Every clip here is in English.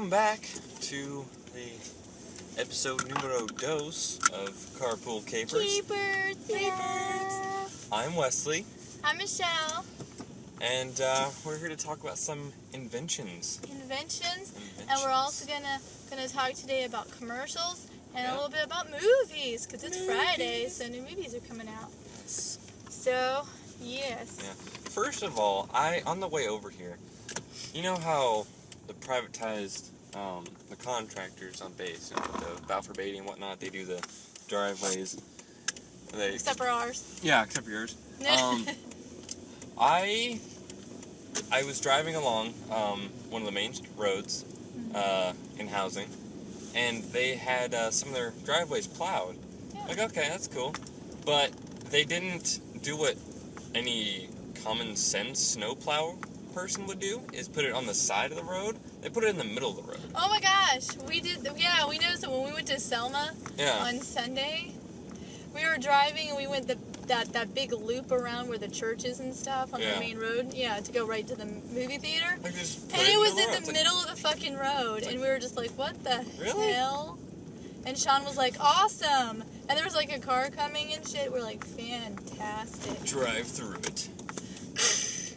Welcome back to the episode numero dos of Carpool Capers. Capers! I'm Wesley. I'm Michelle. And we're here to talk about some inventions. Inventions. And we're also gonna talk today about commercials and a little bit about movies, because it's Friday, so new movies are coming out. Yes. So, yes. Yeah. First of all, on the way over here, you know how the privatized, the contractors on base, you know, the Balfour Beatty and whatnot, they do the driveways. Except for ours. Yeah, except for yours. I was driving along one of the main roads in housing, and they had some of their driveways plowed. Yeah. Like, okay, that's cool. But they didn't do what any common sense snowplow person would do, is put it on the side of the road. They put it in the middle of the road. Oh my gosh, we did. Yeah, we noticed that when we went to Selma on Sunday. We were driving and we went that big loop around where the church is and stuff on the main road. Yeah, to go right to the movie theater. Like, just and it was in the middle of the fucking road, and we were just like, what the hell? And Sean was like, awesome. And there was like a car coming and shit. We're like, fantastic. Drive through it.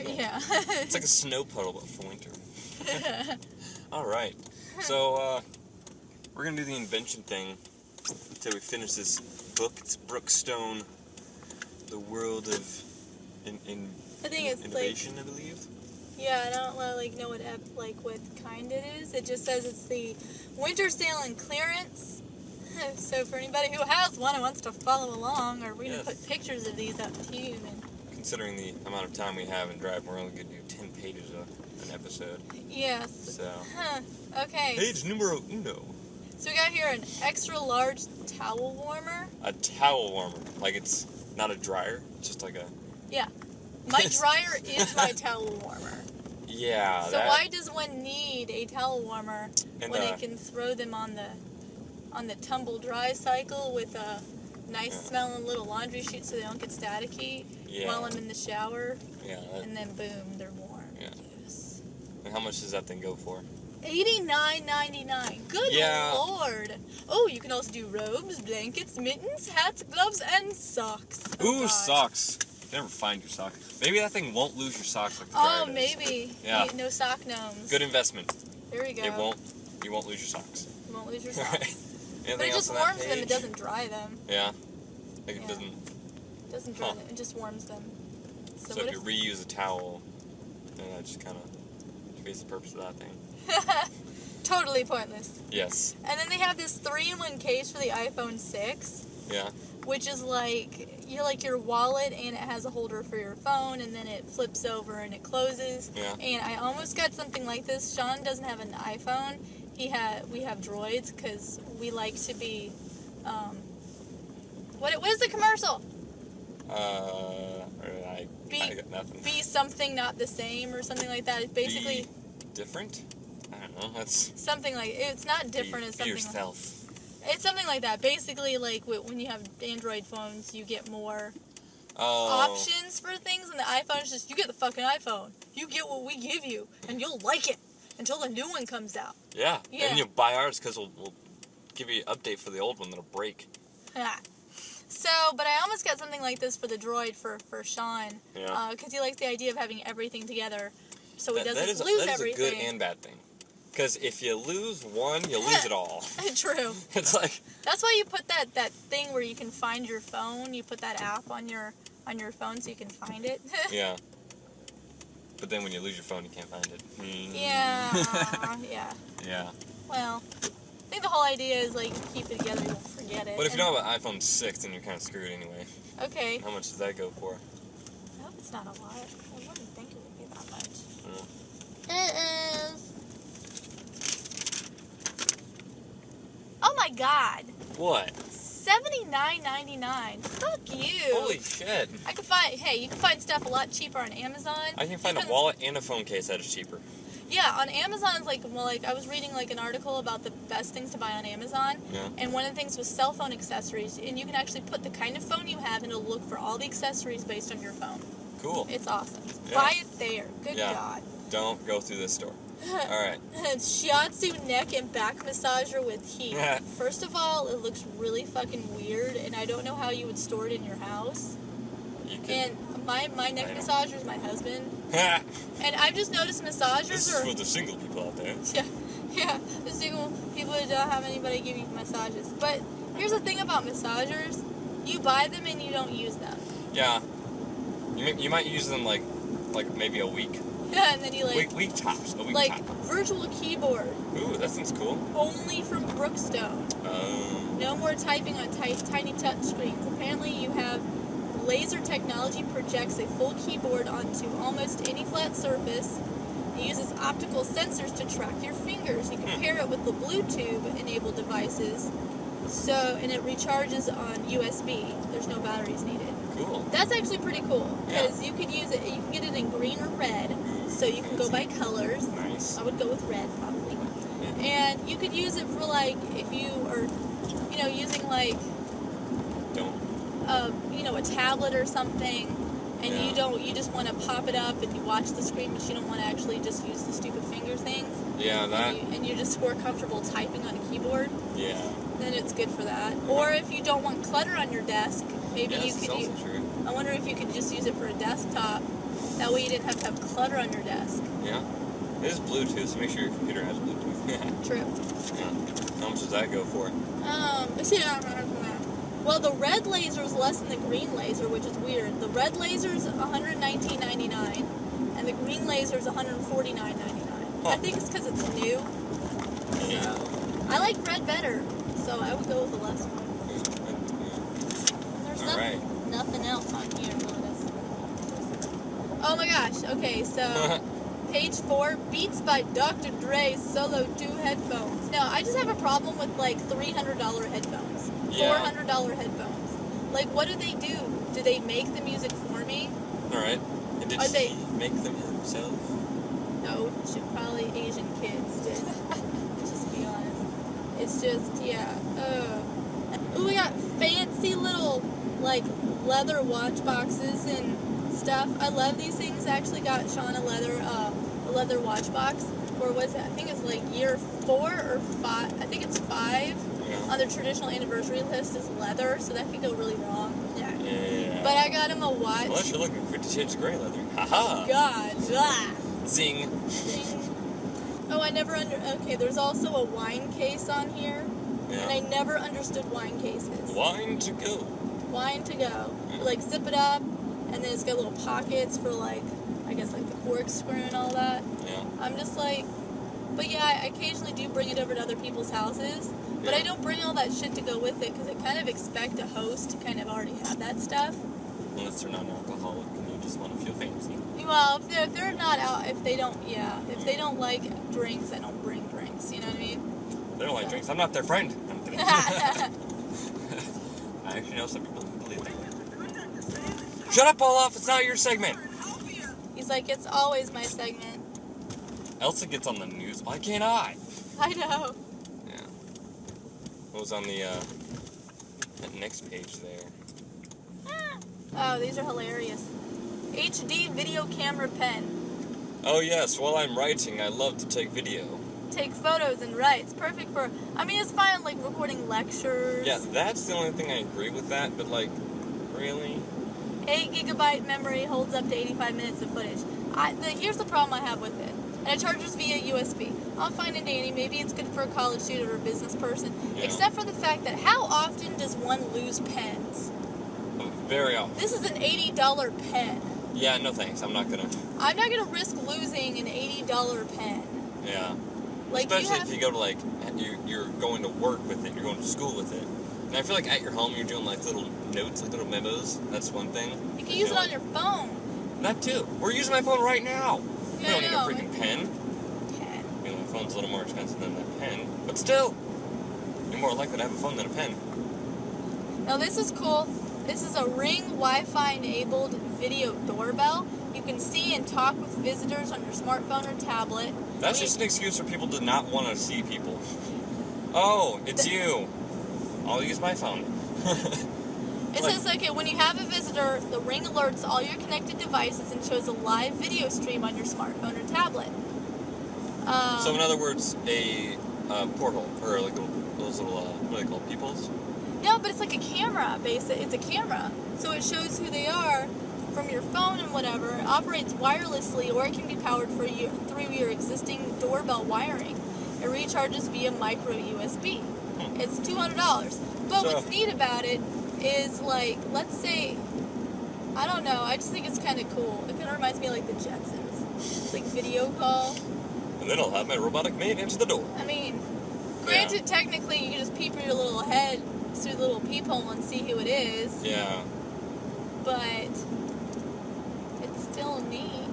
Yeah. It's like a snow puddle, but for winter. All right. So, we're going to do the invention thing until we finish this book. It's Brookstone, The World of Innovation, I believe. Yeah, I don't know what kind it is. It just says it's the winter sale and clearance. So for anybody who has one and wants to follow along, or we're going to put pictures of these up too. Considering the amount of time we have in driving, we're only going to do 10 pages of an episode. Yes. So. Okay. Page numero uno. So we got here an extra large towel warmer. A towel warmer. Like, it's not a dryer. It's just like a... Yeah. My dryer is my towel warmer. Yeah. So why does one need a towel warmer when it can throw them on the tumble dry cycle with a nice smelling little laundry sheet so they don't get staticky while I'm in the shower? Yeah. And then boom, they're warm. Yeah. Yes. And how much does that thing go for? $89.99. Good Lord. Oh, you can also do robes, blankets, mittens, hats, gloves, and socks. Ooh, socks. You never find your socks. Maybe that thing won't lose your socks like the dryer does. Maybe. Yeah. No sock gnomes. Good investment. There you go. You won't lose your socks. You won't lose your socks. But it just warms them, it doesn't dry them. Yeah. Like it doesn't dry them, it just warms them. So if you reuse a towel, then that just kind of defeats the purpose of that thing. Totally pointless. Yes. And then they have this 3-in-1 case for the iPhone 6. Yeah. Which is your wallet, and it has a holder for your phone, and then it flips over and it closes. Yeah. And I almost got something like this. Sean doesn't have an iPhone. We have Droids because we like to be. What is the commercial? I got nothing. Be something not the same or something like that. It's basically be different. I don't know. That's something like it's not different. It's something. Be yourself. It's something like that. Basically, like when you have Android phones, you get more options for things, and the iPhone is just, you get the fucking iPhone. You get what we give you, and you'll like it until the new one comes out. Yeah. And you buy ours because we'll give you an update for the old one that'll break. Yeah. So, but I almost got something like this for the Droid for Sean. Yeah. Because he likes the idea of having everything together, so he doesn't lose everything. That is a good and bad thing. Because if you lose one, you lose it all. True. It's like... That's why you put that thing where you can find your phone. You put that app on your phone so you can find it. Yeah. But then when you lose your phone, you can't find it. Yeah. Yeah. Yeah. Well, I think the whole idea is, like, keep it together, you won't forget it. But if you don't have an iPhone 6, then you're kind of screwed anyway. Okay. How much does that go for? I hope it's not a lot. I wouldn't think it would be that much. Yeah. It is. Oh my God. What? $79.99. Fuck you. Holy shit. You can find stuff a lot cheaper on Amazon. I can find a wallet and a phone case that is cheaper. Yeah, on Amazon, it's I was reading an article about the best things to buy on Amazon. Yeah. And one of the things was cell phone accessories. And you can actually put the kind of phone you have and it'll look for all the accessories based on your phone. Cool. It's awesome. Yeah. Buy it there. Good God. Don't go through this store. Alright. Shiatsu neck and back massager with heat. First of all, it looks really fucking weird, and I don't know how you would store it in your house. And my neck massager is my husband. And I've just noticed massagers This is for the single people out there. Yeah, the single people who don't have anybody give you massages. But here's the thing about massagers. You buy them and you don't use them. Yeah. You might use them like maybe a week. Yeah, and then you week tops. A week like top. virtual keyboard. Ooh, that sounds cool. Only from Brookstone. No more typing on tiny touch screens. Apparently you have laser technology projects a full keyboard onto almost any flat surface. It uses optical sensors to track your fingers. You can pair it with the Bluetooth enabled devices. And it recharges on USB. There's no batteries needed. Cool. That's actually pretty cool because you could use it. You can get it in green or red, so you can go by colors. Nice. I would go with red probably. And you could use it for like if you are, using like a tablet or something, and you just want to pop it up and you watch the screen, but you don't want to actually just use the stupid finger things. Yeah, that. And you're just more comfortable typing on a keyboard. Yeah. Then it's good for that. Or if you don't want clutter on your desk, maybe you could use. I wonder if you could just use it for a desktop. That way you didn't have to have clutter on your desk. Yeah. It is Bluetooth, so make sure your computer has Bluetooth. True. Yeah. How much does that go for? Well, the red laser is less than the green laser, which is weird. The red laser is $119.99, and the green laser is $149.99. I think it's because it's new. So, I like red better, so I would go with the less one. There's nothing else on here. Oh my gosh. Okay, so page 4, Beats by Dr. Dre's Solo 2 headphones. Now, I just have a problem with like $300 headphones. $400 headphones. Like, what do they do? Do they make the music for me? Alright. And did he make them himself? No, probably Asian kids did. Just be honest. It's just, Ooh, we got fancy little, like, leather watch boxes and stuff. I love these things. I actually got Sean a leather watch box. Or was it? I think it's like year 4 or 5. I think it's 5. On the traditional anniversary list is leather, so that could go really wrong. Yeah. But I got him a watch. Unless you're looking for 50 Shades of Grey leather. Haha. God. Zing. Oh, okay, there's also a wine case on here. Yeah. And I never understood wine cases. Wine to go. Yeah. Like, zip it up, and then it's got little pockets for, like, I guess, like, the corkscrew and all that. Yeah. I'm just like... But yeah, I occasionally do bring it over to other people's houses. But I don't bring all that shit to go with it, because I kind of expect a host to kind of already have that stuff. Unless they're non-alcoholic and you just want to feel fancy. Well, if they're not out, if they don't like drinks, I don't bring drinks, you know what I mean? They don't like drinks. I'm not their friend. I'm kidding. I actually know some people who believe that. Shut up, Olaf. It's not your segment. He's like, it's always my segment. Elsa gets on the news. Why can't I? I know. Yeah. What was on the that next page there? Oh, these are hilarious. HD video camera pen. Oh yes, while I'm writing, I love to take video. Take photos and write. It's perfect for, it's fine, like, recording lectures. Yeah, that's the only thing I agree with that, but, like, really? 8 gigabyte memory holds up to 85 minutes of footage. Here's the problem I have with it. And it charges via USB. I'll find it dandy. Maybe it's good for a college student or a business person. Yeah. Except for the fact that how often does one lose pens? Very often. This is an $80 pen. Yeah, no thanks. I'm not gonna risk losing an $80 pen. Yeah. Like, especially if you go to, like, you're going to work with it, you're going to school with it. And I feel like at your home you're doing, like, little notes, like little memos. That's one thing. You can use it on your phone. That too. We're using my phone right now. Yeah, we don't need a freaking pen. My phone's a little more expensive than that pen. But still, you're more likely to have a phone than a pen. Now this is cool. This is a Ring Wi-Fi enabled video doorbell. You can see and talk with visitors on your smartphone or tablet. That's just an excuse for people to not want to see people. Oh, it's you. I'll use my phone. It says, okay, when you have a visitor, the Ring alerts all your connected devices and shows a live video stream on your smartphone or tablet. So in other words, a porthole, or like those little, what are they called, peepholes? No, but it's like a camera, basically. It's a camera. So it shows who they are from your phone and whatever. It operates wirelessly, or it can be powered through your existing doorbell wiring. It recharges via micro USB. It's $200. But what's neat about it is, like, let's say, I don't know, I just think it's kind of cool. It kind of reminds me of, like, the Jetsons. It's like video call. And then I'll have my robotic maid answer the door. I mean, granted, technically, you can just peep your little head through the little peephole and see who it is. Yeah. But it's still neat.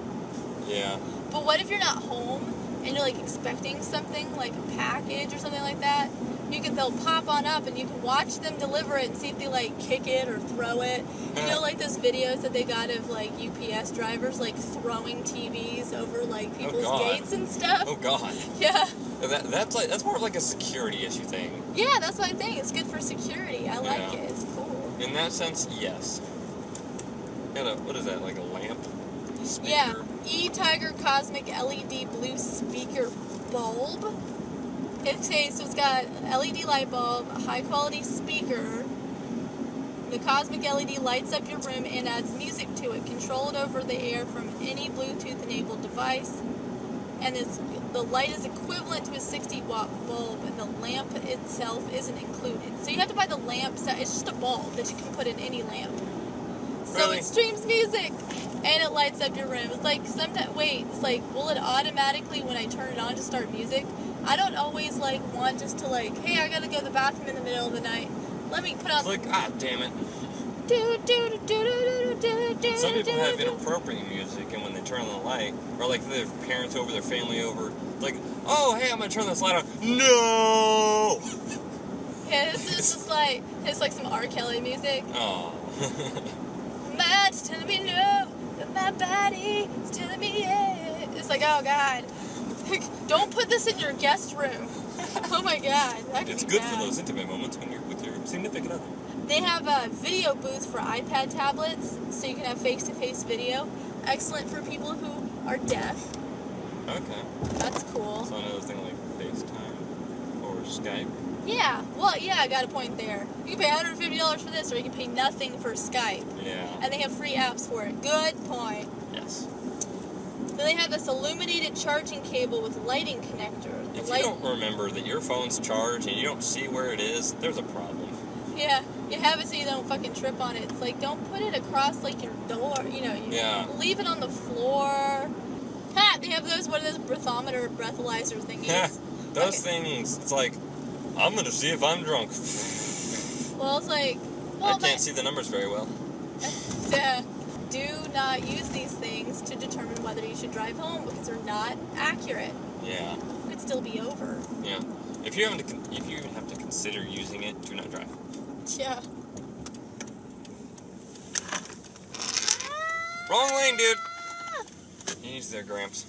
Yeah. But what if you're not home and you're, like, expecting something, like a package or something like that? They'll pop on up and you can watch them deliver it and see if they, like, kick it or throw it. You know, like those videos that they got of, like, UPS drivers, like, throwing TVs over, like, people's gates and stuff? Oh, God. Yeah. That's more like a security issue thing. Yeah, that's what I think. It's good for security. I like it. It's cool. In that sense, yes. And what is that, like a lamp? Speaker? Yeah. E-Tiger Cosmic LED Blue Speaker Bulb. Okay, so it's got LED light bulb, a high quality speaker. The Cosmic LED lights up your room and adds music to it. Control it over the air from any Bluetooth enabled device. And the light is equivalent to a 60-watt bulb, and the lamp itself isn't included. So you have to buy the lamp. It's just a bulb that you can put in any lamp. So it streams music, and it lights up your room. It's like, it's like, will it automatically, when I turn it on to start music? I don't always, like, want just to, like, hey, I gotta go to the bathroom in the middle of the night. Let me put on... It's like, damn it. Some Some people have inappropriate music, and when they turn on the light, or like their parents over, their family over, like, oh, hey, I'm gonna turn this light on. No! Yeah, this is like, it's like some R. Kelly music. Oh. My heart's telling me no, but my body is telling me yeah. It's like, oh, God. Don't put this in your guest room. Oh, my God. It's good for those intimate moments when you're with your significant other. They have a video booth for iPad tablets, so you can have face-to-face video. Excellent for people who are deaf. Okay. That's cool. So another thing like FaceTime or Skype. Yeah. Well, yeah, I got a point there. You can pay $150 for this, or you can pay nothing for Skype. Yeah. And they have free apps for it. Good point. Yes. Then they have this illuminated charging cable with lighting connector. If you don't remember that your phone's charged and you don't see where it is, there's a problem. Yeah, you have it so you don't fucking trip on it. It's like, don't put it across, like, your door, leave it on the floor. Ha! They have those, what are those breathalyzer thingies? Yeah, those things, it's like, I'm gonna see if I'm drunk. Well, it's like... I can't see the numbers very well. Do not use these things to determine whether you should drive home, because they're not accurate. Yeah. You could still be over. Yeah. If you even have to consider using it, do not drive. Yeah. Wrong lane, dude. He's there, Gramps.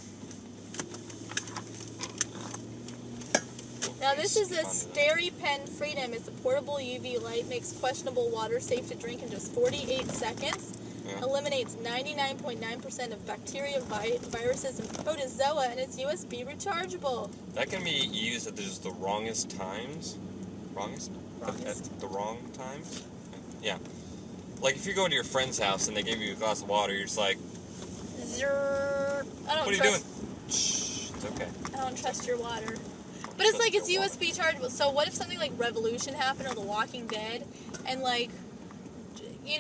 Now this is a SteriPen Freedom. It's a portable UV light, makes questionable water safe to drink in just 48 seconds. Yeah. Eliminates 99.9% of bacteria, viruses, and protozoa, and it's USB rechargeable. That can be used at just the wrongest times. Wrongest? At the wrong times? Yeah. Like if you go to your friend's house and they give you a glass of water, you're just like... Zerr. What are you doing? Shh, it's okay. I don't trust your water. But it's like, it's USB chargeable. So what if something like Revolution happened or The Walking Dead, and like, being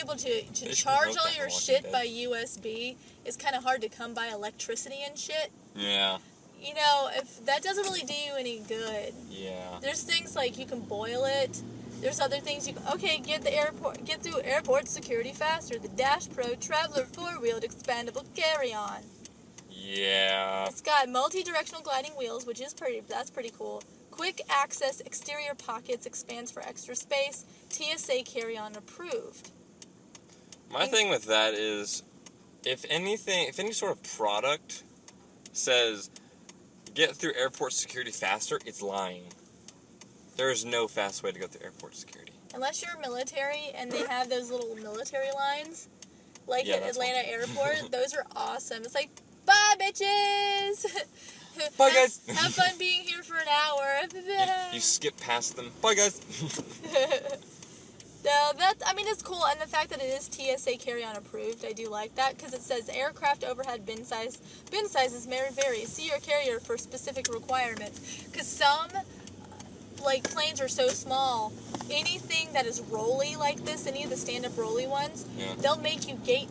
able to charge all your shit by USB is kind of hard to come by electricity and shit. Yeah. If that doesn't really do you any good. Yeah. There's things like you can boil it. There's other things you can, get through airport security faster. The Dash Pro Traveler 4-wheeled expandable carry-on. Yeah. It's got multi-directional gliding wheels, that's pretty cool. Quick access exterior pockets, expands for extra space. TSA carry-on approved. My thing with that is, if any sort of product says get through airport security faster, it's lying. There is no fast way to go through airport security. Unless you're military and they have those little military lines, like at Atlanta Airport, those are awesome. It's like, Bye, bitches! Bye, guys! Have fun being here for an hour. You skip past them. Bye, guys! No, it's cool, and the fact that it is TSA carry-on approved, I do like that, because it says aircraft overhead bin sizes may vary. See your carrier for specific requirements. Because some, planes are so small, anything that is rolly like this, any of the stand-up rolly ones, they'll make you gate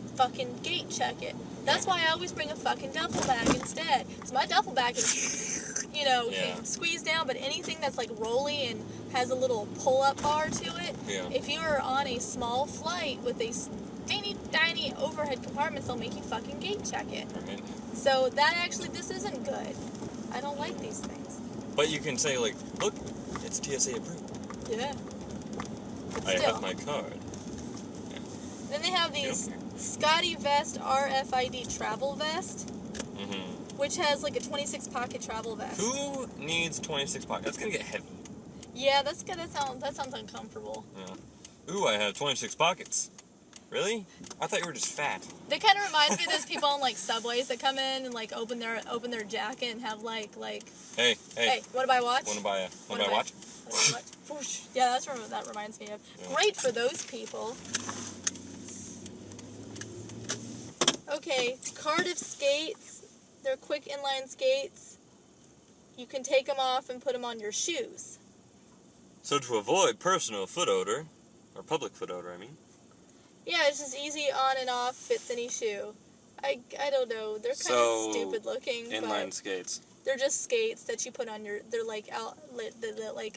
check it. That's why I always bring a fucking duffel bag instead. So my duffel bag is, can squeeze down, but anything that's rolly and has a little pull-up bar to it, if you are on a small flight with a tiny overhead compartments, they'll make you fucking gate check it. Right. So this isn't good. I don't like these things. But you can say, look, it's TSA approved. Yeah. I have my card. Yeah. Then they have these Scottevest Rfid travel vest, which has a 26 pocket travel vest. Who needs 26 pockets? That's gonna get heavy. Yeah, that sounds uncomfortable. Yeah. Ooh, I have 26 pockets. Really? I thought you were just fat. That kind of reminds me of those people on subways that come in and open their jacket and have Hey, want to buy a watch? Want to buy a watch? Yeah, that's what that reminds me of. Yeah. Great for those people. Okay, Cardiff Skates. They're quick inline skates. You can take them off and put them on your shoes. So to avoid personal foot odor, or public foot odor, I mean. Yeah, it's just easy on and off, fits any shoe. I don't know, they're kind of stupid looking. Inline skates. They're just skates that you put on they're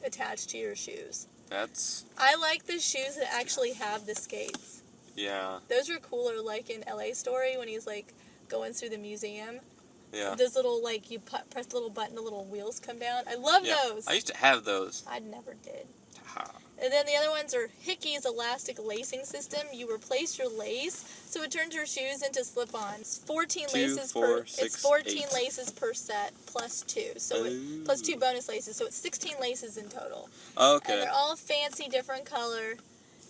attached to your shoes. I like the shoes that actually have the skates. Yeah. Those are cooler, in LA Story when he's going through the museum. Yeah. Those little you press the little button, the little wheels come down. I love those. I used to have those. I never did. Ha. And then the other ones are Hickey's elastic lacing system. You replace your lace, so it turns your shoes into slip-ons. 14 laces per set plus 2. So plus 2 bonus laces, so it's 16 laces in total. Okay. And they're all fancy, different color,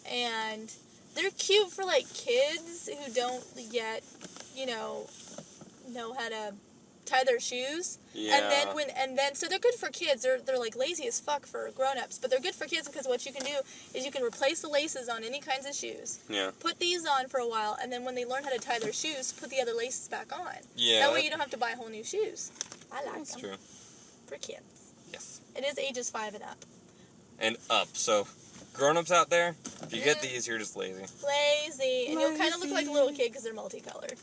and they're cute for kids who don't yet, know how to tie their shoes. Yeah. And then so they're good for kids. They're lazy as fuck for grown-ups, but they're good for kids because what you can do is you can replace the laces on any kinds of shoes. Yeah. Put these on for a while, and then when they learn how to tie their shoes, put the other laces back on. Yeah. That way you don't have to buy whole new shoes. I like them. That's true. For kids. Yes. It is ages 5 and up. And up. So grown-ups out there, if you get these, you're just lazy. Lazy. And you'll kind of look like a little kid because they're multicolored.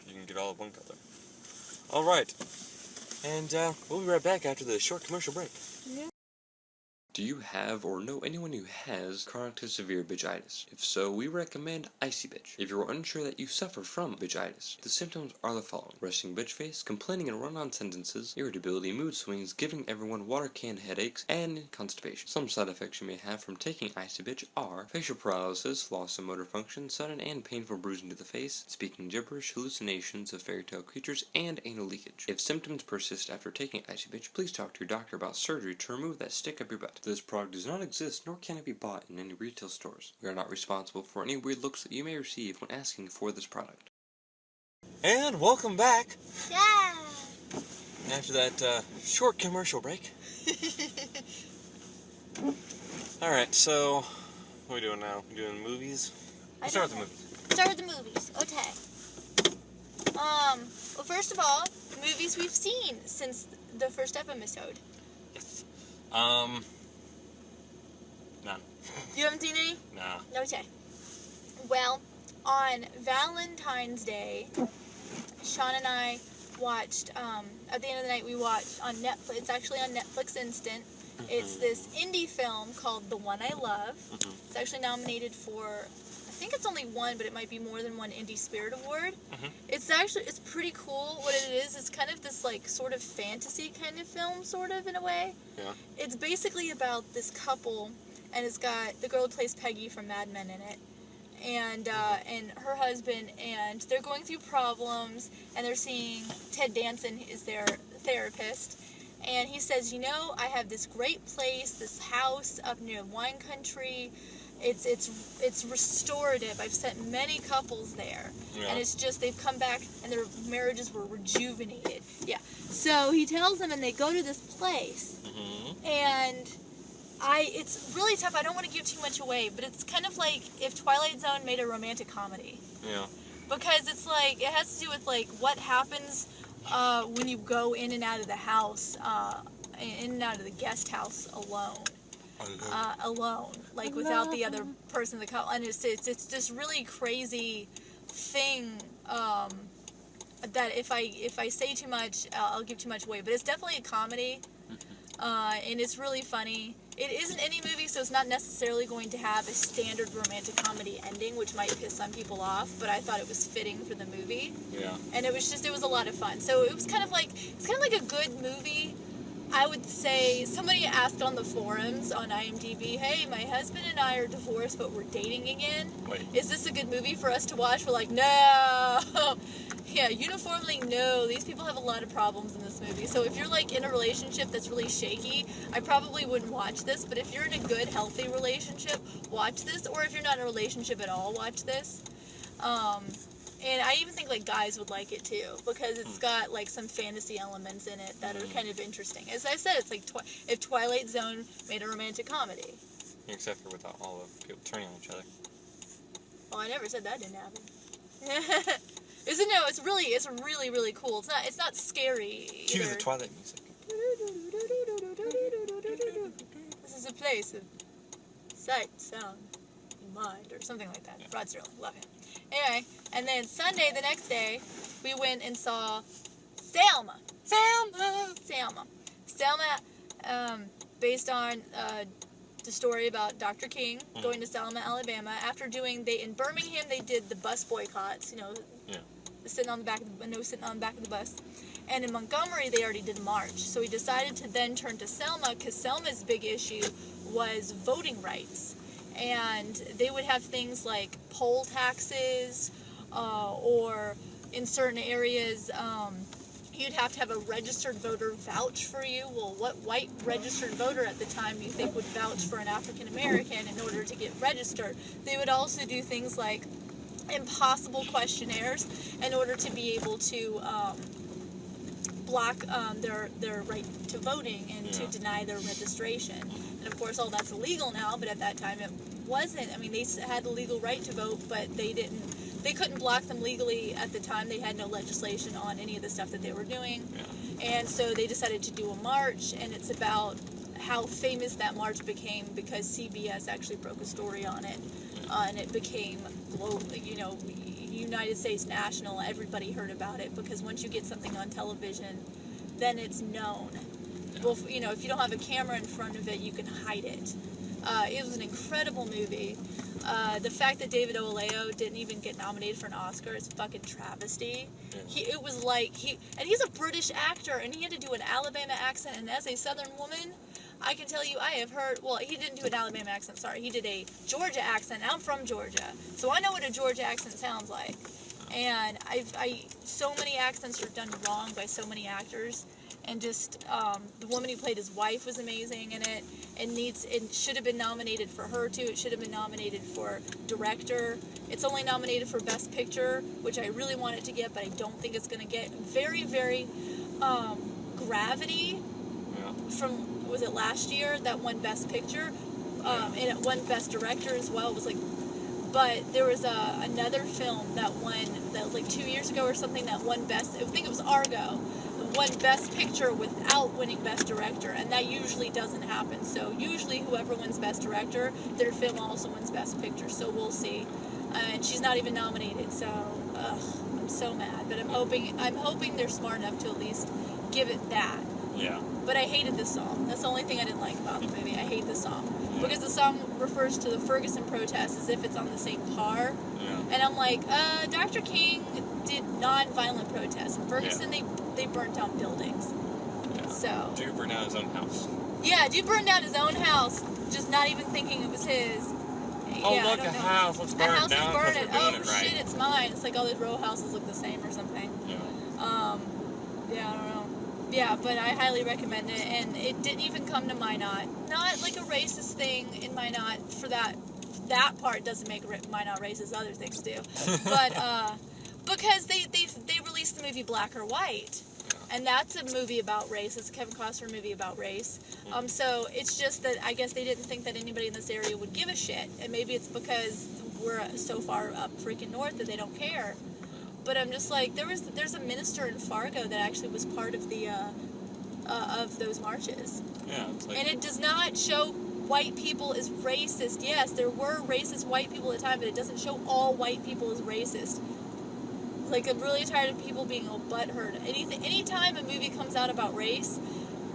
You can get all of one color. All right. And we'll be right back after the short commercial break. Yeah. Do you have or know anyone who has chronic to severe bitchitis? If so, we recommend Icy Bitch. If you're unsure that you suffer from bitchitis, the symptoms are the following: resting bitch face, complaining and run-on sentences, irritability, mood swings, giving everyone water can headaches, and constipation. Some side effects you may have from taking Icy Bitch are facial paralysis, loss of motor function, sudden and painful bruising to the face, speaking gibberish, hallucinations of fairy tale creatures, and anal leakage. If symptoms persist after taking Icy Bitch, please talk to your doctor about surgery to remove that stick up your butt. This product does not exist, nor can it be bought in any retail stores. We are not responsible for any weird looks that you may receive when asking for this product. And welcome back! Yeah! After that short commercial break. Alright, so what are we doing now? We doing movies? Let's start with the movies. Start with the movies. Okay. Well, first of all, movies we've seen since the first episode. Yes. None. You haven't seen any? Nah. Okay. Well, on Valentine's Day, Sean and I watched, at the end of the night, we watched on Netflix. It's actually on Netflix Instant. It's this indie film called The One I Love. It's actually nominated for, I think it's only one, but it might be more than one Indie Spirit Award. It's pretty cool. What it is, it's kind of this, sort of fantasy kind of film, sort of, in a way. Yeah. It's basically about this couple, and it's got the girl who plays Peggy from Mad Men in it, and her husband, and they're going through problems, and they're seeing Ted Danson is their therapist, and he says, I have this great place, this house up near wine country, It's restorative. I've sent many couples there, and it's just they've come back and their marriages were rejuvenated. Yeah. So he tells them, and they go to this place, and it's really tough. I don't want to give too much away, but it's kind of like if Twilight Zone made a romantic comedy. Yeah. Because it's like it has to do with like what happens when you go in and out of the house, in and out of the guest house alone. Alone, like without the other person in the couple, and it's this really crazy thing that if I say too much, I'll give too much away. But it's definitely a comedy, and it's really funny. It is an indie movie, so it's not necessarily going to have a standard romantic comedy ending, which might piss some people off. But I thought it was fitting for the movie. Yeah. And it was a lot of fun. So it was kind of like a good movie. I would say somebody asked on the forums on IMDb, hey, my husband and I are divorced, but we're dating again. Wait. Is this a good movie for us to watch? We're like, no. Yeah, uniformly, no. These people have a lot of problems in this movie. So if you're like in a relationship that's really shaky, I probably wouldn't watch this. But if you're in a good, healthy relationship, watch this. Or if you're not in a relationship at all, watch this. And I even think like guys would like it too, because it's got like some fantasy elements in it that are kind of interesting. As I said, it's like if Twilight Zone made a romantic comedy. Except for without all the people turning on each other. Well, I never said that didn't happen. It's really, really cool. It's not scary either. Cue the Twilight music. This is a place of sight, sound, and mind, or something like that. Yeah. Rod Serling, love him. Anyway, and then Sunday, the next day, we went and saw Selma. Selma, based on the story about Dr. King going to Selma, Alabama. After in Birmingham, they did the bus boycotts, sitting on the back of the bus. And in Montgomery, they already did March. So we decided to then turn to Selma, because Selma's big issue was voting rights. And they would have things like poll taxes, or in certain areas, you'd have to have a registered voter vouch for you. Well, what white registered voter at the time do you think would vouch for an African American in order to get registered? They would also do things like impossible questionnaires in order to be able to block their right to voting and to deny their registration. And of course, all that's illegal now, but at that time it wasn't. I mean, they had the legal right to vote, but they couldn't block them legally at the time. They had no legislation on any of the stuff that they were doing. Yeah. And so they decided to do a march, and it's about how famous that march became because CBS actually broke a story on it, and it became global, United States national. Everybody heard about it because once you get something on television, then it's known. Well, if you don't have a camera in front of it, you can hide it. It was an incredible movie. The fact that David Oyelowo didn't even get nominated for an Oscar is fucking travesty. Yeah. And he's a British actor, and he had to do an Alabama accent, and as a Southern woman, I can tell you I have heard, well, he didn't do an Alabama accent, sorry, he did a Georgia accent. I'm from Georgia, so I know what a Georgia accent sounds like. And so many accents are done wrong by so many actors. And just the woman who played his wife was amazing in it. It should have been nominated for her too. It should have been nominated for director. It's only nominated for Best Picture, which I really want it to get, but I don't think it's going to get. Very, very Gravity from, was it last year, that won Best Picture, and it won Best Director as well. It was like, but there was another film that was like 2 years ago or something that won Best, I think it was Argo, won Best Picture without winning Best Director, and that usually doesn't happen. So usually whoever wins Best Director, their film also wins Best Picture, so we'll see. And she's not even nominated, so I'm so mad. But I'm hoping they're smart enough to at least give it that. Yeah. But I hated this song. That's the only thing I didn't like about the movie. I hate this song. Yeah. Because the song refers to the Ferguson protest as if it's on the same par. Yeah. And I'm like, Dr. King did non-violent protests. In Ferguson, they burnt down buildings. Yeah. So. Dude burned down his own house. Yeah, dude burned down his own house, just not even thinking it was his. Oh, yeah, look, a house. Let's burn it down because we're doing it right. Shit, it's mine. It's like all these row houses look the same or something. Yeah. Yeah, I don't know. Yeah, but I highly recommend it, and it didn't even come to Minot. Not like a racist thing in Minot for that that part doesn't make mine not racist. Other things do, but because they released the movie Black or White, and that's a movie about race. It's a Kevin Costner movie about race. So it's just that I guess they didn't think that anybody in this area would give a shit, and maybe it's because we're so far up freaking north that they don't care. But I'm just like, there's a minister in Fargo that actually was part of the of those marches. Yeah. It's like, and it does not show white people as racist. Yes, there were racist white people at the time, but it doesn't show all white people as racist. Like, I'm really tired of people being all butthurt. Anytime a movie comes out about race,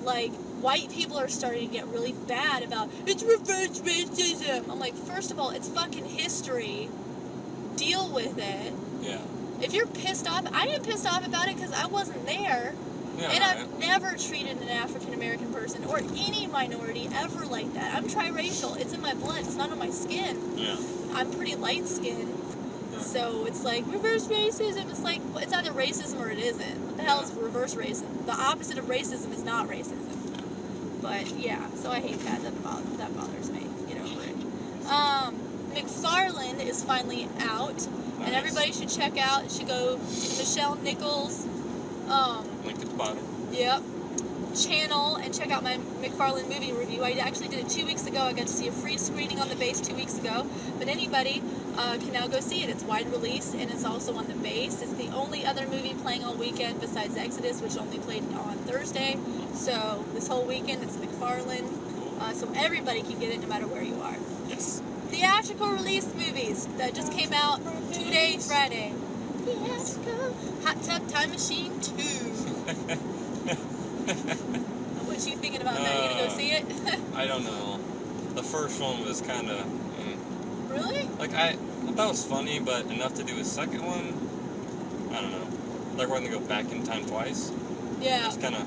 like, white people are starting to get really bad about, it's reverse racism. I'm like, first of all, it's fucking history. Deal with it. Yeah. If you're pissed off, I am pissed off about it because I wasn't there. Yeah, and I've never treated an African-American person or any minority ever like that. I'm triracial. It's in my blood. It's not on my skin. Yeah. I'm pretty light-skinned. So it's like, reverse racism. It's like, it's either racism or it isn't. What the hell is reverse racism? The opposite of racism is not racism. But, yeah, so I hate that. That bothers me. Get over it. McFarlane is finally out. Nice. And everybody should check out. Should go to Michelle Nichols' link at the bottom. Yep. Channel and check out my McFarlane movie review. I actually did it 2 weeks ago. I got to see a free screening on the base 2 weeks ago. But anybody can now go see it. It's wide release and it's also on the base. It's the only other movie playing all weekend besides Exodus, which only played on Thursday. So this whole weekend it's McFarlane. So everybody can get it no matter where you are. Yes. Theatrical release movies that just came out today, Friday. Theatrical Hot Tub Time Machine 2. What you thinking about that? You gonna go see it? I don't know. The first one was kind of... Really? Like, I thought it was funny, but enough to do a second one, I don't know. Like, we're going to go back in time twice. Yeah. It's kind of...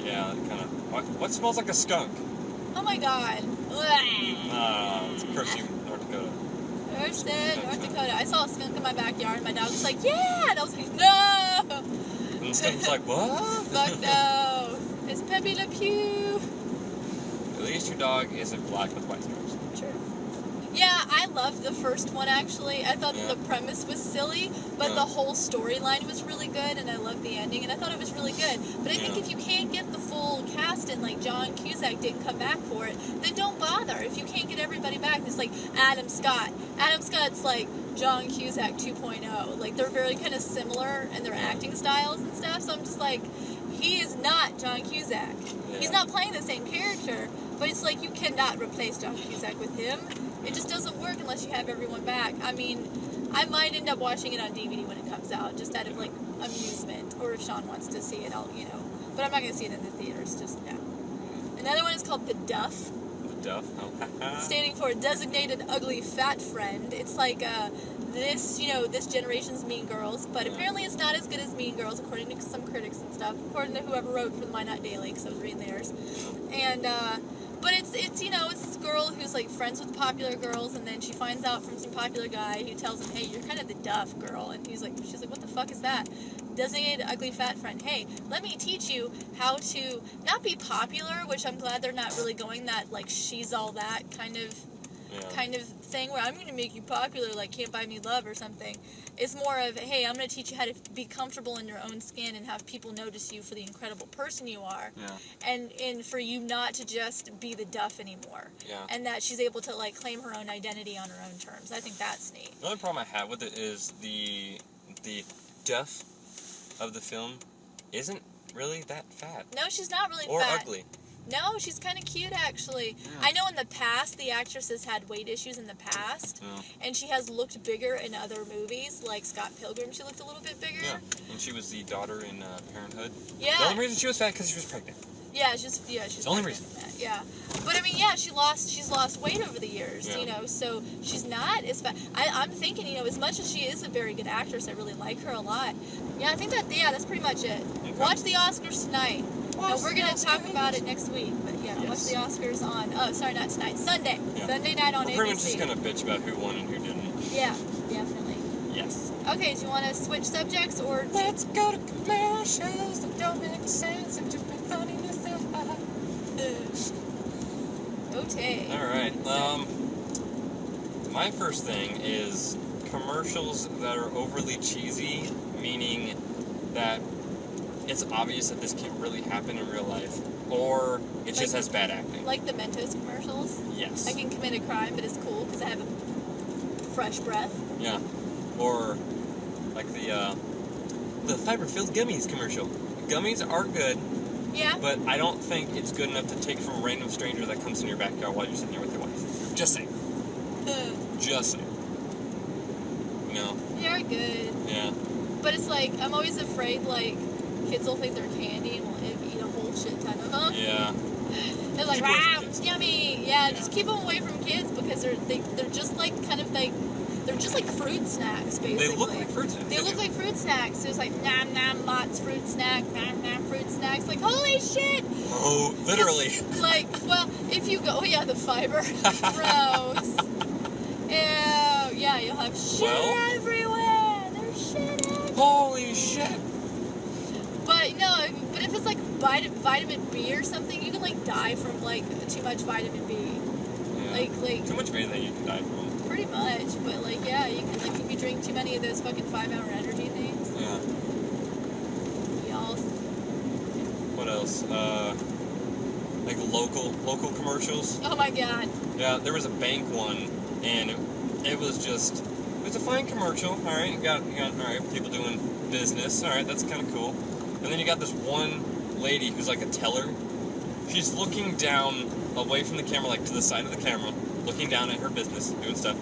Yeah, kind of... What smells like a skunk? Oh my god. It's Kersey, North Dakota. Thurston, North Dakota. I saw a skunk in my backyard, and my dog was like, yeah! And I was like, no! And the skunk was like, what? Fuck no. It's Pepe Le Pew. At least your dog isn't black with white stripes. True. Yeah, I loved the first one, actually. I thought that the premise was silly, but the whole storyline was really good, and I loved the ending, and I thought it was really good. But I think if you can't get the full cast in, like John Cusack didn't come back for it, then don't bother. If you can't get everybody back, it's like Adam Scott. Adam Scott's like John Cusack 2.0. Like, they're very kind of similar in their acting styles and stuff, so I'm just like, he is not John Cusack. Yeah. He's not playing the same character, but it's like you cannot replace John Cusack with him. It just doesn't work unless you have everyone back. I mean, I might end up watching it on DVD when it comes out, just out of, like, amusement. Or if Sean wants to see it, I'll, you know. But I'm not going to see it in the theaters, just now. Another one is called The Duff. The Duff? Oh. Standing for Designated Ugly Fat Friend. It's like, this generation's Mean Girls, but apparently it's not as good as Mean Girls, according to some critics and stuff, according to whoever wrote for the My Not Daily, because I was reading theirs. And, but it's this girl who's, like, friends with popular girls, and then she finds out from some popular guy who tells him, hey, you're kind of the Duff girl, and she's like, what the fuck is that? Designated Ugly Fat Friend. Hey, let me teach you how to not be popular, which I'm glad they're not really going that, like, she's all that kind of thing where I'm going to make you popular, like Can't Buy Me Love or something. It's more of, hey, I'm going to teach you how to be comfortable in your own skin and have people notice you for the incredible person you are. Yeah. And for you not to just be the Duff anymore. Yeah. And that she's able to, like, claim her own identity on her own terms. I think that's neat. The only problem I have with it is the Duff of the film isn't really that fat. No, she's not really or fat. Or ugly. No, she's kind of cute, actually. Yeah. I know in the past, the actress has had weight issues in the past, and she has looked bigger in other movies, like Scott Pilgrim. She looked a little bit bigger. Yeah, and she was the daughter in Parenthood. Yeah. The only reason she was fat because she was pregnant. Yeah, she's the only reason. Yeah, but I mean, yeah, she's lost weight over the years, you know, so she's not as fat. I'm thinking, you know, as much as she is a very good actress, I really like her a lot. Yeah, I think that's pretty much it. Okay. Watch the Oscars tonight. No, we're going to talk about it next week, but yeah, watch the Oscars on, not tonight, Sunday. Yeah. Sunday night on ABC. We're pretty much just going to bitch about who won and who didn't. Yeah, definitely. Yes. Okay, do you want to switch subjects, or... Let's go to commercials that don't make sense and just make funny Okay. All right. My first thing is commercials that are overly cheesy, meaning that it's obvious that this can't really happen in real life, or it just has bad acting. Like the Mentos commercials? Yes. I can commit a crime, but it's cool because I have a fresh breath. Yeah. Or like the fiber-filled gummies commercial. Gummies are good. Yeah. But I don't think it's good enough to take from a random stranger that comes in your backyard while you're sitting there with your wife. Just saying. Just saying. No. They're good. Yeah. But it's like, I'm always afraid, like, kids will think they're candy and will eat a whole shit ton of them. Yeah. They're like, wow, it's yummy. Yeah, just keep them away from kids because they're just like, kind of like, they're just like fruit snacks, basically. They look like fruit snacks. They look like fruit snacks. So it's like, nom nom, lots fruit snack, nom nom, fruit snacks. Like, holy shit! Oh, literally. Like, well, if you go, the fiber. Gross. Ew, yeah, you'll have shit everywhere. There's shit everywhere. Holy shit. But no, but if it's like vitamin B or something, you can like die from like too much vitamin B. Yeah. Like too much B that you can die from. Pretty much, but like yeah, you can like if you drink too many of those fucking 5-hour energy things. Yeah. Y'all. What else? Like local commercials. Oh my god. Yeah, there was a bank one, and it was a fine commercial. All right, you got all right, people doing business. All right, that's kind of cool. And then you got this one lady who's like a teller. She's looking down away from the camera, like to the side of the camera, looking down at her business, doing stuff.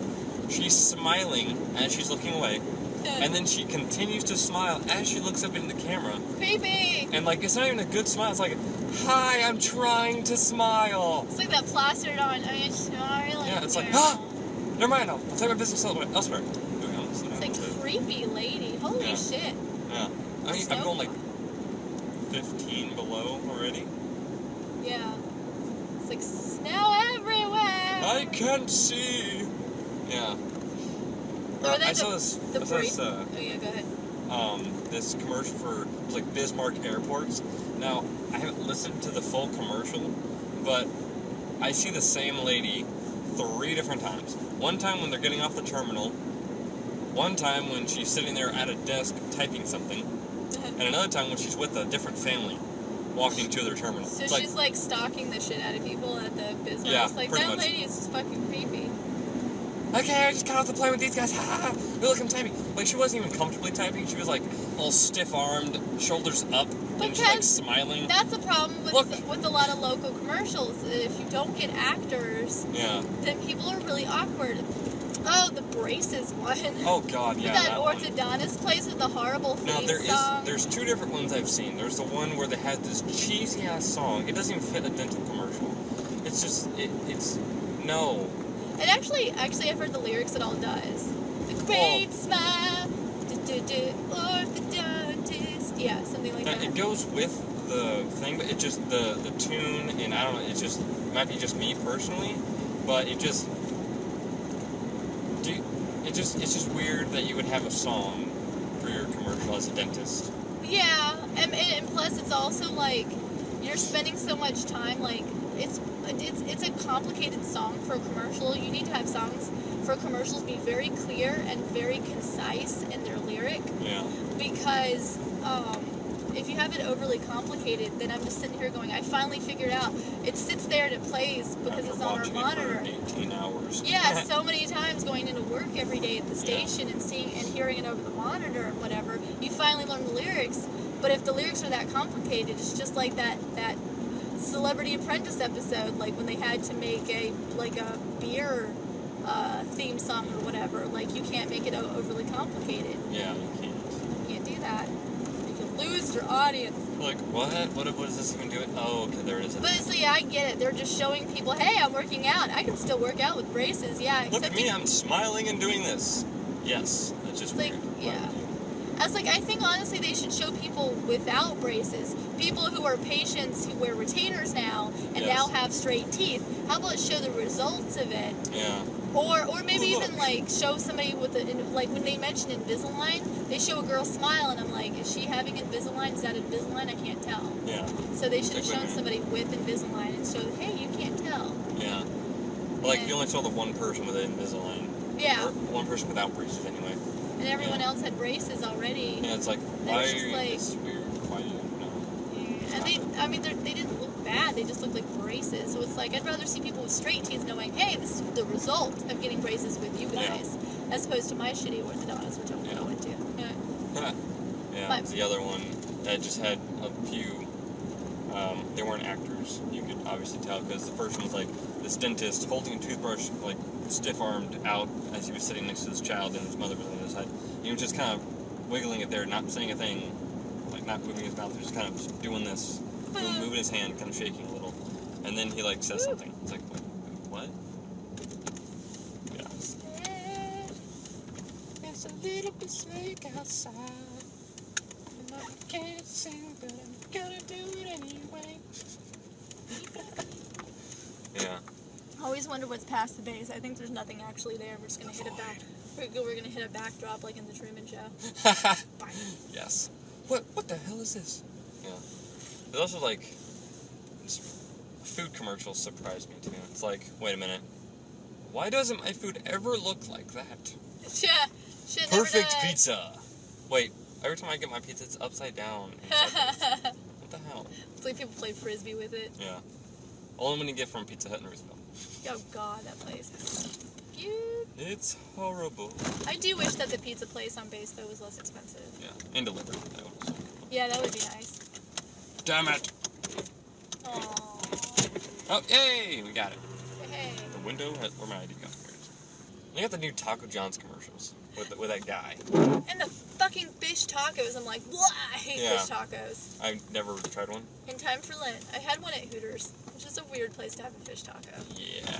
She's smiling as she's looking away. And then she continues to smile as she looks up into the camera. Creepy. And like, it's not even a good smile. It's like, hi, I'm trying to smile. It's like that plastered on. I mean, smiling. Yeah, it's like, never mind. I'll take my business elsewhere. It's like creepy lady. Holy shit. Yeah. I mean, I'm going like 15 below already. Yeah. It's like snow everywhere. I can't see. Yeah. I saw this. Oh yeah, go ahead. This commercial for like Bismarck airports. Now, I haven't listened to the full commercial, but I see the same lady 3 different times. One time when they're getting off the terminal. One time when she's sitting there at a desk typing something, and another time when she's with a different family walking to their terminal. So she's like stalking the shit out of people at the business. Yeah, like pretty that much. lady is just fucking creepy. Okay, I just got off the plane with these guys. Look, I'm typing. Like, she wasn't even comfortably typing. She was like all stiff-armed, shoulders up, and just like smiling. That's a problem with a lot of local commercials. If you don't get actors, then people are really awkward. Oh, the braces one. Oh God, yeah. That orthodontist place with the horrible theme song. There's 2 different ones I've seen. There's the one where they had this cheesy ass song. It doesn't even fit a dental commercial. It's just it's no. And actually, I've heard the lyrics. It all does. The great smile, orthodontist. Yeah, something like that. It goes with the thing, but it just the tune, and I don't know. It just might be just me personally, but it's just weird that you would have a song for your commercial as a dentist. Yeah, and plus it's also like you're spending so much time like it's a complicated song for a commercial. You need to have songs for commercials be very clear and very concise in their lyric. Yeah. Because if you have it overly complicated, then I'm just sitting here going, I finally figured out. It sits there and it plays because it's on our monitor. It for 18 hours. Yeah, so many times going into work every day at the station and seeing and hearing it over the monitor and whatever, you finally learn the lyrics. But if the lyrics are that complicated, it's just like that Celebrity Apprentice episode, like when they had to make a beer theme song or whatever. Like, you can't make it overly complicated. Yeah, you can't. You can't do that. You can lose your audience. Like, what? What does this even do? Oh, okay, there it is. But so yeah, I get it. They're just showing people, hey, I'm working out. I can still work out with braces. Yeah. Look at me, I'm smiling and doing this. Yes, that's just like, weird. Yeah. I was like, I think honestly they should show people without braces. People who are patients who wear retainers now and now have straight teeth. How about show the results of it? Yeah. Or maybe even like show somebody with like when they mention Invisalign, they show a girl smile and I'm like, is she having Invisalign? Is that Invisalign? I can't tell. Yeah. So they should have shown somebody with Invisalign and showed, hey, you can't tell. Yeah. Like, you only saw the one person with Invisalign. Yeah. Or one person without braces, anyway. And everyone else had braces already. Yeah, it's like, why is this weird? Why do you know? Yeah. And they didn't look bad. They just looked like braces. So it's like, I'd rather see people with straight teeth knowing, hey, this is the result of getting braces with you guys, as opposed to my shitty orthodontist, which I'm going to. Yeah, it's the other one that just had a few. They weren't actors. You could obviously tell because the first one was like this dentist holding a toothbrush, like stiff-armed out as he was sitting next to his child, and his mother was on the other side. He was just kind of wiggling it there, not saying a thing, like not moving his mouth, just kind of just doing this, moving his hand, kind of shaking a little, and then he like says something. It's like, wait, what? Yeah. It's a little bit slick outside. I can't sing, but I'm gonna do it anyway. Yeah. I always wonder what's past the base. I think there's nothing actually there. We're just gonna hit a back. We're gonna hit a backdrop like in the Truman Show. Yes. What the hell is this? Yeah. There's also like food commercials surprise me too. It's like, wait a minute, why doesn't my food ever look like that? Yeah. Shit Perfect never does. pizza. Wait, every time I get my pizza, it's upside down. What the hell? It's like people play frisbee with it. Yeah. Only when you get from Pizza Hut in Roosevelt. Oh God, that place. It's horrible. I do wish that the pizza place on base though was less expensive. Yeah, and delivered though. So. Yeah, that would be nice. Damn it! Aww. Oh, yay! We got it. Hey. The window. Where my ID go? Here it is. You got the new Taco John's commercials with that guy. And the fucking fish tacos. I'm like, blah, I hate fish tacos. I've never tried one. In time for Lent, I had one at Hooters, which is a weird place to have a fish taco. Yeah.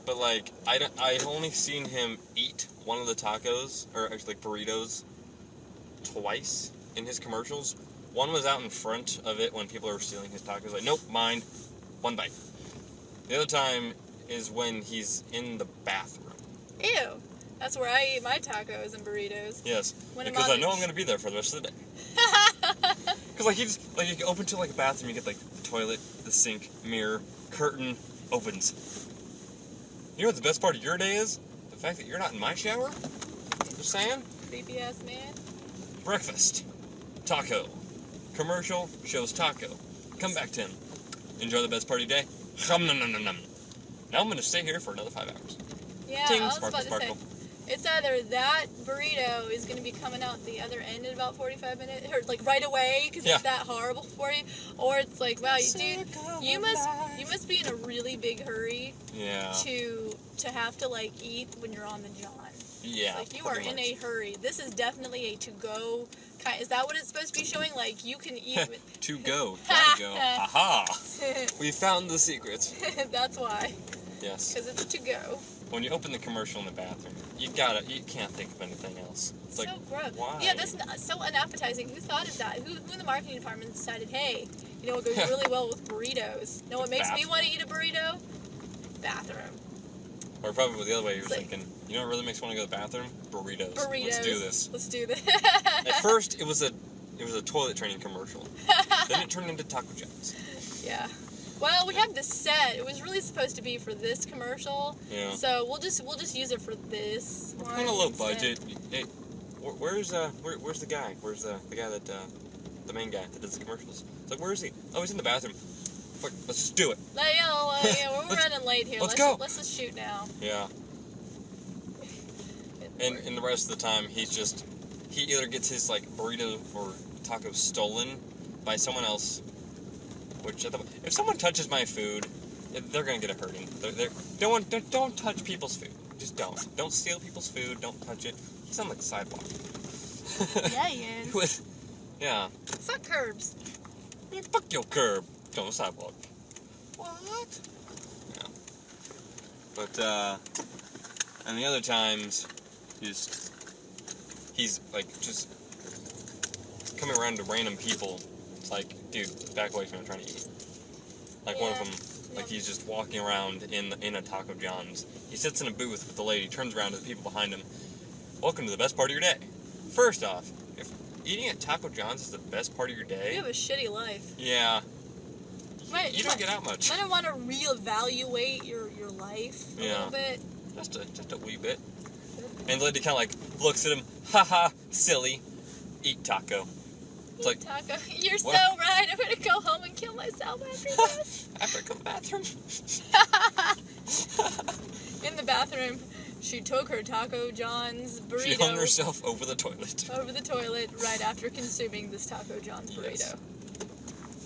But like, I've only seen him eat one of the tacos, or actually like burritos, twice in his commercials. One was out in front of it when people were stealing his tacos. Like, nope, mine. One bite. The other time is when he's in the bathroom. Ew. That's where I eat my tacos and burritos. Yes, when because I know I'm going to be there for the rest of the day. Because like, you can open to like a bathroom, you get like the toilet, the sink, mirror, curtain, opens. You know what the best part of your day is? The fact that you're not in my shower? Just saying? Creepy ass man. Breakfast. Taco. Commercial shows taco. Come back, Tim. Enjoy the best part of your day. Hum num num num num. Now I'm gonna stay here for another 5 hours. Yeah, Ting, I was sparkle, about to sparkle. say, it's either that burrito is gonna be coming out the other end in about 45 minutes, or like right away because it's that horrible for you, or it's like, wow, dude, you must be in a really big hurry. Yeah. To have to like eat when you're on the John. Yeah. It's like you are in a hurry. This is definitely a to-go kind. Is that what it's supposed to be showing? Like you can eat with To go. Gotta go. Aha! We found the secret. That's why. Yes. Because it's to go. When you open the commercial in the bathroom, you can't think of anything else. It's so like, gross. why? Yeah, that's so unappetizing. Who thought of that? Who in the marketing department decided, hey, you know what goes really well with burritos? You know what makes me want to eat a burrito? Bathroom. Or probably the other way, you're thinking, you know what really makes me want to go to the bathroom? Burritos. Let's do this. Let's do this. At first, it was a toilet training commercial. Then it turned into Taco John's. Yeah. Well, we have this set. It was really supposed to be for this commercial. Yeah. So we'll just use it for this. We're kind of low budget. Hey, where's the guy? Where's the guy that the main guy that does the commercials? It's like, where is he? Oh, he's in the bathroom. Fuck, let's just do it. We're running late here. Let's go. Let's just shoot now. Yeah. And the rest of the time, he either gets his like burrito or taco stolen by someone else. Which if someone touches my food, they're gonna get a hurting. Don't touch people's food. Just don't. Don't steal people's food. Don't touch it. He's on like the sidewalk. Yeah, he is. Yeah. Fuck curbs. Man, fuck your curb. On the sidewalk. What? Yeah. But and the other times, he's like just coming around to random people. It's like, dude, back away from him, I'm trying to eat. Like one of them, like he's just walking around in a Taco John's. He sits in a booth with the lady, turns around to the people behind him. Welcome to the best part of your day. First off, if eating at Taco John's is the best part of your day, You have a shitty life. yeah, you don't get out much. I don't want to reevaluate your life a Yeah. little bit. Just a wee bit. And the lady kind of like looks at him, haha, silly, eat taco. It's like, Taco. You're what? so right. I'm gonna go home and kill myself after this. after I go to the bathroom. In the bathroom, she took her Taco John's burrito. She hung herself over the toilet. Over the toilet right after consuming this Taco John's burrito. Yes.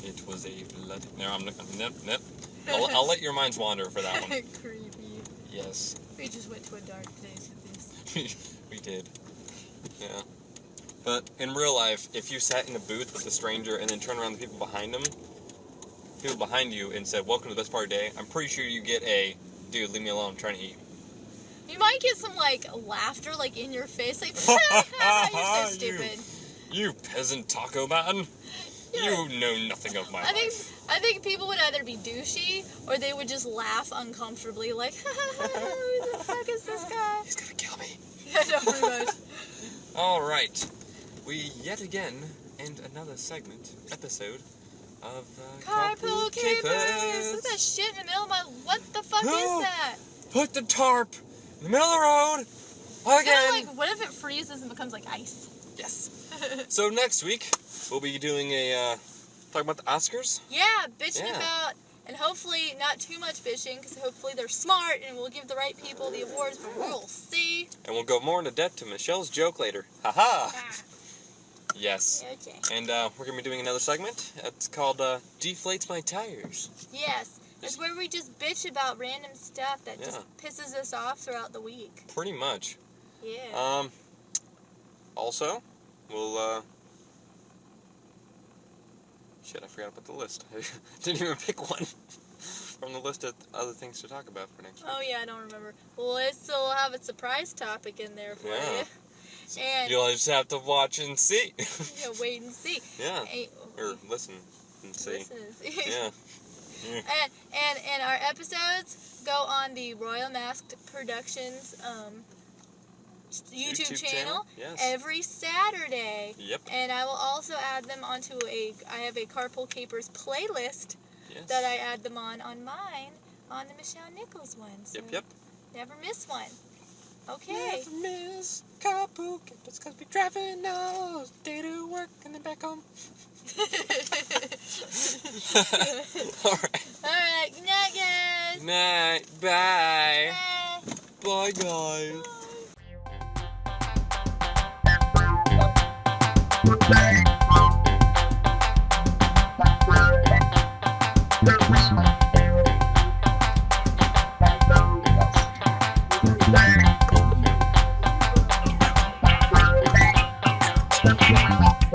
It was a bloody... No, nope. I'll let your minds wander for that one. Creepy. Yes. We just went to a dark place with this. We did. Yeah. But in real life, if you sat in a booth with a stranger and then turned around to the people behind you and said, welcome to the best part of the day, I'm pretty sure you get a, dude, leave me alone, I'm trying to eat. You might get some, like, laughter, like, in your face, like, you're so stupid. You peasant taco man. You know nothing of my life. I think people would either be douchey or they would just laugh uncomfortably, like, who the fuck is this guy? He's gonna kill me. Yeah, no, pretty much. Alright. We yet again end another episode of Carpool Capers! Look at that shit in the middle of my... What the fuck is that? Put the tarp in the middle of the road again! Like, what if it freezes and becomes like ice? Yes. So next week, we'll be doing talking about the Oscars. Yeah, bitching about, and hopefully not too much bitching, because hopefully they're smart and we'll give the right people the awards, but we'll see. And we'll go more into depth to Michelle's joke later. Haha! Ah. Yes. Okay. And we're going to be doing another segment. It's called Deflates My Tires. Yes. It's where we just bitch about random stuff that just pisses us off throughout the week. Pretty much. Yeah. Also, we'll, shit, I forgot about the list. I didn't even pick one from the list of other things to talk about for next week. Oh, yeah, I don't remember. Well, we'll have a surprise topic in there for you. And you'll just have to watch and see. Yeah, wait and see. Yeah. Or listen and see. Listen and see. Yeah. And our episodes go on the Royal Masked Productions YouTube channel every Saturday. Yep. And I will also add them onto I have a Carpool Capers playlist that I add them on mine, on the Michelle Nichols one. So Yep. never miss one. Okay. Never miss Carpool Capers, cause we driving all day to work and then back home. Alright. Alright, good night, guys. Night. Bye. Bye. Bye, guys. Bye.